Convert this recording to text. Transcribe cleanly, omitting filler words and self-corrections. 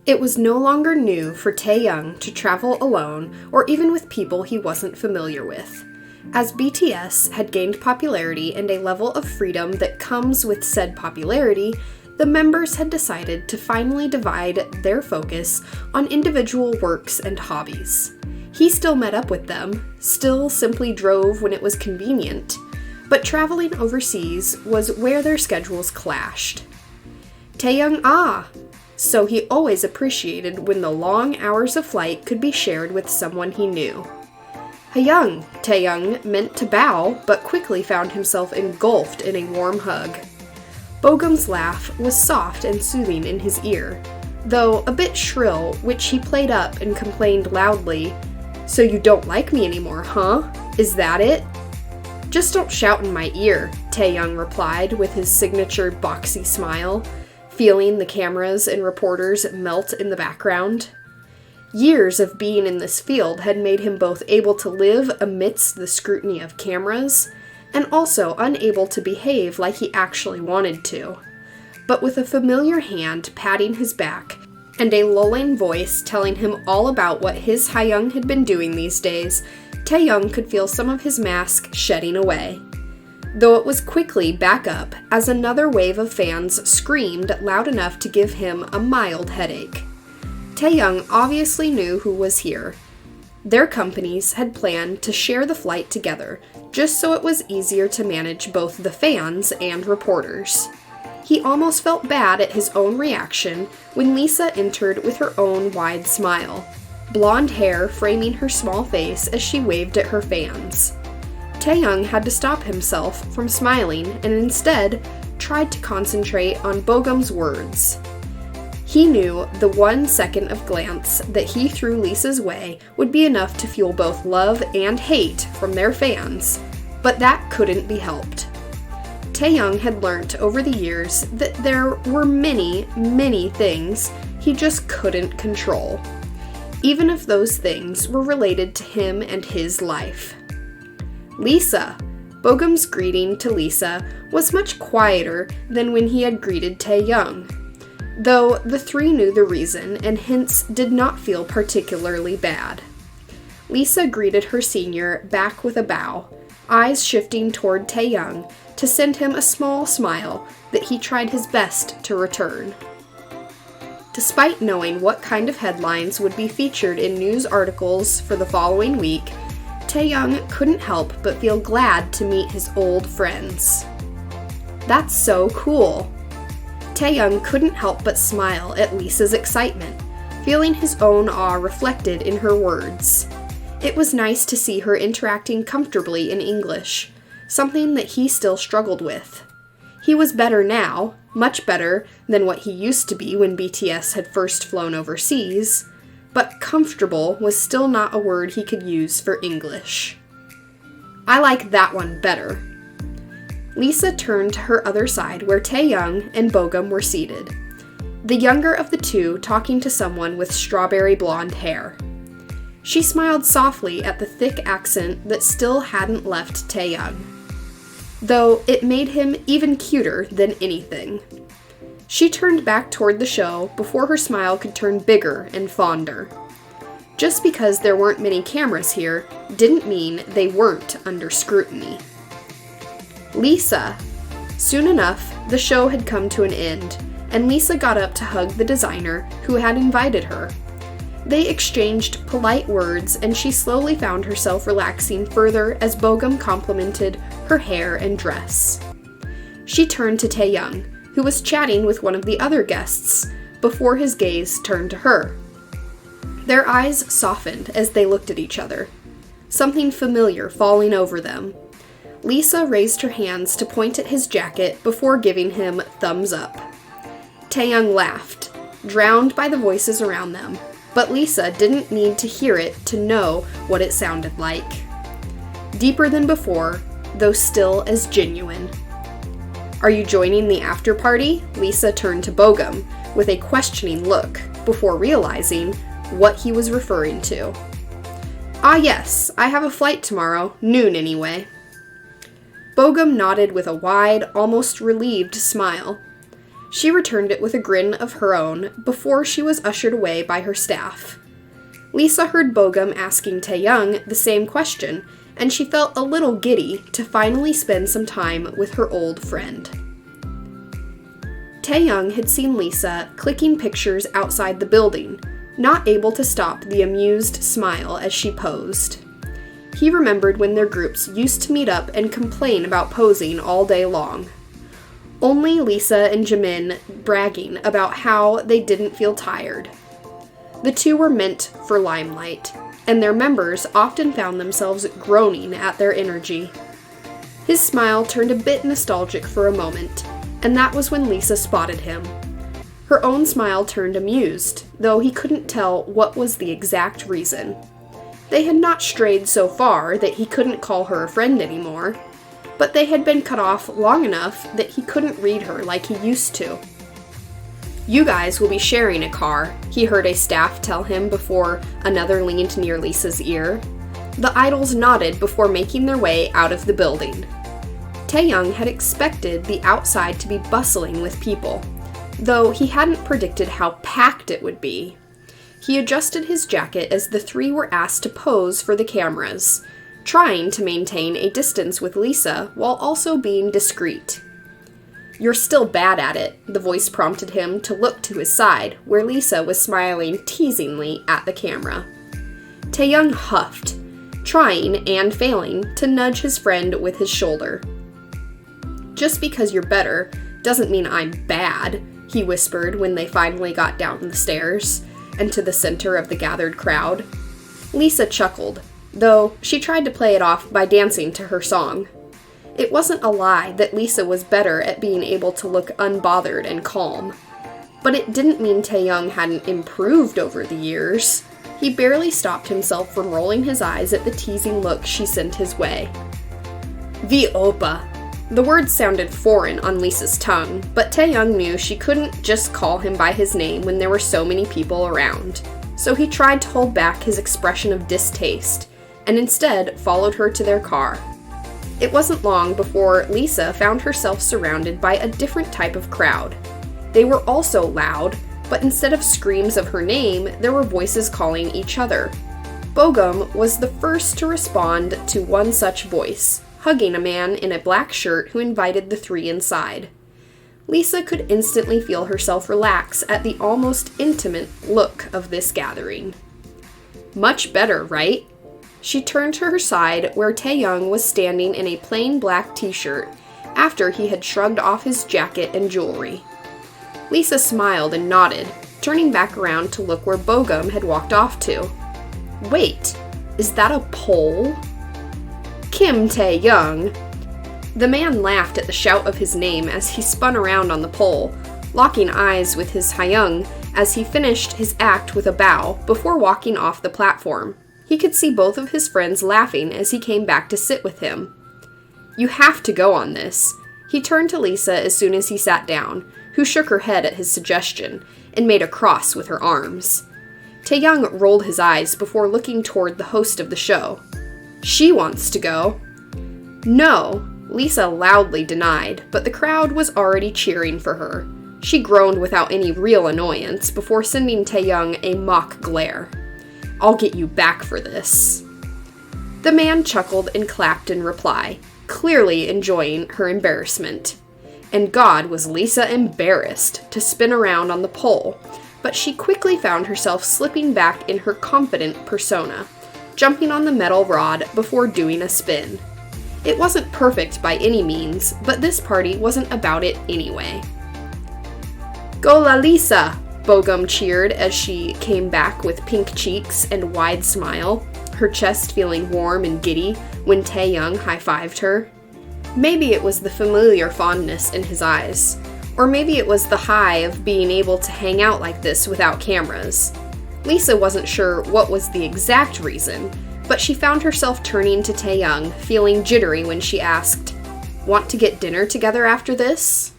It was no longer new for Taehyung to travel alone or even with people he wasn't familiar with. As BTS had gained popularity and a level of freedom that comes with said popularity, the members had decided to finally divide their focus on individual works and hobbies. He still met up with them, still simply drove when it was convenient, but traveling overseas was where their schedules clashed. Taehyung so he always appreciated when the long hours of flight could be shared with someone he knew. Taehyung meant to bow, but quickly found himself engulfed in a warm hug. Bogum's laugh was soft and soothing in his ear, though a bit shrill, which he played up and complained loudly, "So you don't like me anymore, huh? Is that it?" "Just don't shout in my ear," Taehyung replied with his signature boxy smile, feeling the cameras and reporters melt in the background. Years of being in this field had made him both able to live amidst the scrutiny of cameras and also unable to behave like he actually wanted to. But with a familiar hand patting his back and a lulling voice telling him all about what his Haeyoung had been doing these days, Taehyung could feel some of his mask shedding away. Though it was quickly back up as another wave of fans screamed loud enough to give him a mild headache. Taehyung obviously knew who was here. Their companies had planned to share the flight together, just so it was easier to manage both the fans and reporters. He almost felt bad at his own reaction when Lisa entered with her own wide smile, blonde hair framing her small face as she waved at her fans. Taehyung had to stop himself from smiling and instead tried to concentrate on Bogum's words. He knew the 1 second of glance that he threw Lisa's way would be enough to fuel both love and hate from their fans, but that couldn't be helped. Taehyung had learnt over the years that there were many, many things he just couldn't control, even if those things were related to him and his life. "Lisa!" Bogum's greeting to Lisa was much quieter than when he had greeted Taehyung, though the three knew the reason and hence did not feel particularly bad. Lisa greeted her senior back with a bow, eyes shifting toward Taehyung to send him a small smile that he tried his best to return. Despite knowing what kind of headlines would be featured in news articles for the following week, Taehyung couldn't help but feel glad to meet his old friends. "That's so cool." Taehyung couldn't help but smile at Lisa's excitement, feeling his own awe reflected in her words. It was nice to see her interacting comfortably in English, something that he still struggled with. He was better now, much better than what he used to be when BTS had first flown overseas, but comfortable was still not a word he could use for English. "I like that one better." Lisa turned to her other side where Taehyung and Bogum were seated, the younger of the two talking to someone with strawberry blonde hair. She smiled softly at the thick accent that still hadn't left Taehyung, though it made him even cuter than anything. She turned back toward the show before her smile could turn bigger and fonder. Just because there weren't many cameras here didn't mean they weren't under scrutiny. "Lisa." Soon enough, the show had come to an end, and Lisa got up to hug the designer who had invited her. They exchanged polite words, and she slowly found herself relaxing further as Bogum complimented her hair and dress. She turned to Taehyung, who was chatting with one of the other guests, before his gaze turned to her. Their eyes softened as they looked at each other, something familiar falling over them. Lisa raised her hands to point at his jacket before giving him thumbs up. Taehyung laughed, drowned by the voices around them, but Lisa didn't need to hear it to know what it sounded like. Deeper than before, though still as genuine. "Are you joining the after party?" Lisa turned to Bogum with a questioning look before realizing what he was referring to. "Ah yes, I have a flight tomorrow, noon anyway." Bogum nodded with a wide, almost relieved smile. She returned it with a grin of her own before she was ushered away by her staff. Lisa heard Bogum asking Taehyung the same question, and she felt a little giddy to finally spend some time with her old friend. Taehyung had seen Lisa clicking pictures outside the building, not able to stop the amused smile as she posed. He remembered when their groups used to meet up and complain about posing all day long. Only Lisa and Jimin bragging about how they didn't feel tired. The two were meant for limelight, and their members often found themselves groaning at their energy. His smile turned a bit nostalgic for a moment, and that was when Lisa spotted him. Her own smile turned amused, though he couldn't tell what was the exact reason. They had not strayed so far that he couldn't call her a friend anymore, but they had been cut off long enough that he couldn't read her like he used to. "You guys will be sharing a car," he heard a staff tell him before another leaned near Lisa's ear. The idols nodded before making their way out of the building. Taehyung had expected the outside to be bustling with people, though he hadn't predicted how packed it would be. He adjusted his jacket as the three were asked to pose for the cameras, trying to maintain a distance with Lisa while also being discreet. "You're still bad at it," the voice prompted him to look to his side, where Lisa was smiling teasingly at the camera. Taehyung huffed, trying and failing to nudge his friend with his shoulder. "Just because you're better doesn't mean I'm bad," he whispered when they finally got down the stairs and to the center of the gathered crowd. Lisa chuckled, though she tried to play it off by dancing to her song. It wasn't a lie that Lisa was better at being able to look unbothered and calm. But it didn't mean Taehyung hadn't improved over the years. He barely stopped himself from rolling his eyes at the teasing look she sent his way. "Vi oppa." The word sounded foreign on Lisa's tongue, but Taehyung knew she couldn't just call him by his name when there were so many people around. So he tried to hold back his expression of distaste, and instead followed her to their car. It wasn't long before Lisa found herself surrounded by a different type of crowd. They were also loud, but instead of screams of her name, there were voices calling each other. Bogum was the first to respond to one such voice, hugging a man in a black shirt who invited the three inside. Lisa could instantly feel herself relax at the almost intimate look of this gathering. "Much better, right?" She turned to her side where Taehyung was standing in a plain black t-shirt after he had shrugged off his jacket and jewelry. Lisa smiled and nodded, turning back around to look where Bogum had walked off to. "Wait, is that a pole?" "Kim Taehyung." The man laughed at the shout of his name as he spun around on the pole, locking eyes with his Hyung as he finished his act with a bow before walking off the platform. He could see both of his friends laughing as he came back to sit with him. "You have to go on this." He turned to Lisa as soon as he sat down, who shook her head at his suggestion and made a cross with her arms. Taehyung rolled his eyes before looking toward the host of the show. "She wants to go." "No," Lisa loudly denied, but the crowd was already cheering for her. She groaned without any real annoyance before sending Taehyung a mock glare. "I'll get you back for this." The man chuckled and clapped in reply, clearly enjoying her embarrassment. And God, was Lisa embarrassed to spin around on the pole, but she quickly found herself slipping back in her confident persona, jumping on the metal rod before doing a spin. It wasn't perfect by any means, but this party wasn't about it anyway. "Go Lalisa!" Bogum cheered as she came back with pink cheeks and wide smile, her chest feeling warm and giddy when Taehyung high-fived her. Maybe it was the familiar fondness in his eyes, or maybe it was the high of being able to hang out like this without cameras. Lisa wasn't sure what was the exact reason, but she found herself turning to Taehyung, feeling jittery when she asked, "Want to get dinner together after this?"